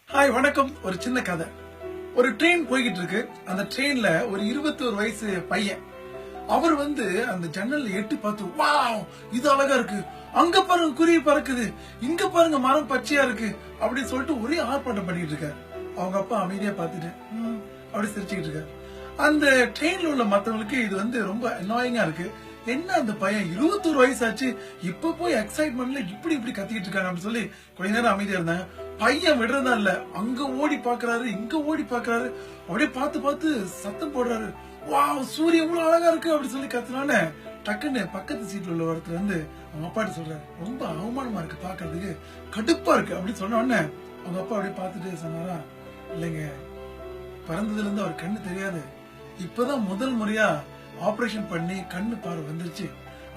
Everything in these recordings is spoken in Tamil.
ஹாய் வணக்கம். ஒரு சின்ன கதை. ஒரு ட்ரெயின் போய்கிட்டு இருக்கு. அந்த ட்ரெயின்ல ஒரு 21 வயசு பையன். அவர் அந்த ஜன்னல்ல எட்டி பார்த்து, வாவ் இது அழகா இருக்கு, அங்க பாருங்க குருவி பறக்குது, இங்க பாருங்க மரம் பச்சையா இருக்கு அப்படின்னு சொல்லிட்டு ஒரே ஆர்ப்பாட்டம் பண்ணிட்டு இருக்காரு. அவங்க அப்பா அமைதியா பார்த்துட்டு அப்படி சிரிச்சுக்கிட்டு இருக்காரு. அந்த ட்ரெயின்ல உள்ள மத்தவங்களுக்கு இது ரொம்ப அனாயிங்கா இருக்கு. என்ன அந்த பையன் 21 வயசாச்சு, இப்ப போய் எக்ஸைட்மெண்ட்ல இப்படி கத்திக்கிட்டு இருக்காங்க அப்படின்னு சொல்லி கொஞ்ச நேரம் அமைதியா இருந்தாங்க. பையன் விடுறதா இல்ல, அங்க ஓடி பாக்குறாரு, இங்க ஓடி பாக்குறாரு, அப்படியே பார்த்து சத்தம் போடுறாரு. வாவ் சூரியன் எவ்வளவு அழகா இருக்கு அப்படின்னு சொல்லி கத்துனானே டக்குன்னு பக்கத்து சீட்ல உள்ள ஒருத்தர் அவங்க அப்பாட்ட சொல்றாரு, ரொம்ப அவமானமா இருக்கு பாக்குறதுக்கு, கடுப்பா இருக்கு அப்படின்னு சொன்ன உடனே அவங்க அப்பா அப்படியே பார்த்துட்டு சொன்னாரா, இல்லைங்க பிறந்ததுல இருந்து அவர் கண்ணு தெரியாது, இப்பதான் முதல் முறையா ஆபரேஷன் பண்ணி கண்ணு பார்வை வந்துருச்சு,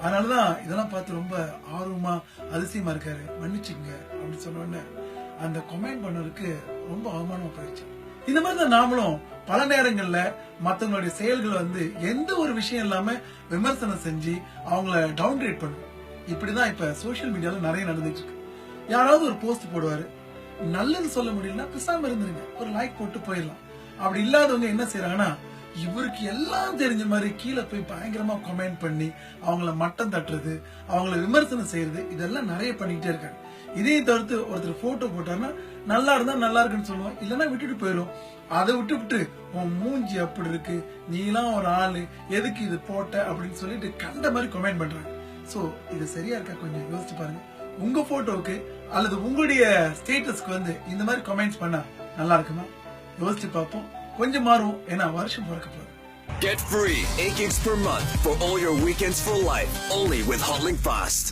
அதனாலதான் இதெல்லாம் பார்த்து ரொம்ப ஆர்வமா அதிசயமா இருக்காரு, மன்னிச்சுங்க அப்படின்னு சொன்ன உடனே அந்த கமெண்ட் பண்ணருக்கு ரொம்ப அவமானமா போயிடுச்சு. இந்த மாதிரிதான் நாமளும் பல நேரங்கள்ல மத்தவங்களுடைய செயல்கள் எந்த ஒரு விஷயம் இல்லாம விமர்சனம் செஞ்சு அவங்கள டவுன் கிரேட் பண்ணும். இப்படிதான் இப்ப சோசியல் மீடியால நிறைய நடந்துட்டு இருக்கு. யாராவது ஒரு போஸ்ட் போடுவாரு, நல்லது சொல்ல முடியலன்னா பேசாம இருந்துருங்க, ஒரு லைக் போட்டு போயிடலாம். அப்படி இல்லாதவங்க என்ன செய்யறாங்கன்னா, இவருக்கு எல்லாம் தெரிஞ்ச மாதிரி கீழே போய் பயங்கரமா கமெண்ட் பண்ணி அவங்கள மட்டம் தட்டுறது, அவங்கள விமர்சனம் செய்யறது, இதெல்லாம் நிறைய பண்ணிட்டே இருக்காங்க. இதையும் தவிர்த்து ஒருத்தர் போட்டோ போட்டாருன்னா நல்லா இருந்தா நல்லா இருக்குன்னு சொல்லுவோம், இல்லன்னா விட்டுட்டு போயிடும். அதை விட்டு உன் மூஞ்சி அப்படி இருக்கு, நீலாம் ஒரு ஆளு, எதுக்கு இது போட்ட அப்படின்னு சொல்லிட்டு கண்ட மாதிரி கமெண்ட் பண்றாங்க. சோ இது சரியா இருக்கா கொஞ்சம் யோசிச்சு பாருங்க. உங்க போட்டோவுக்கு அல்லது உங்களுடைய ஸ்டேட்டஸ்க்கு இந்த மாதிரி கமெண்ட்ஸ் பண்ணா நல்லா இருக்குமா? யோசிச்சு பார்ப்போம். கொஞ்சம் மாறும், ஏன்னா வருஷம் பிறக்க போகுது. Get free 8 gigs per month for all your weekends for life, only with Hotlink Fast.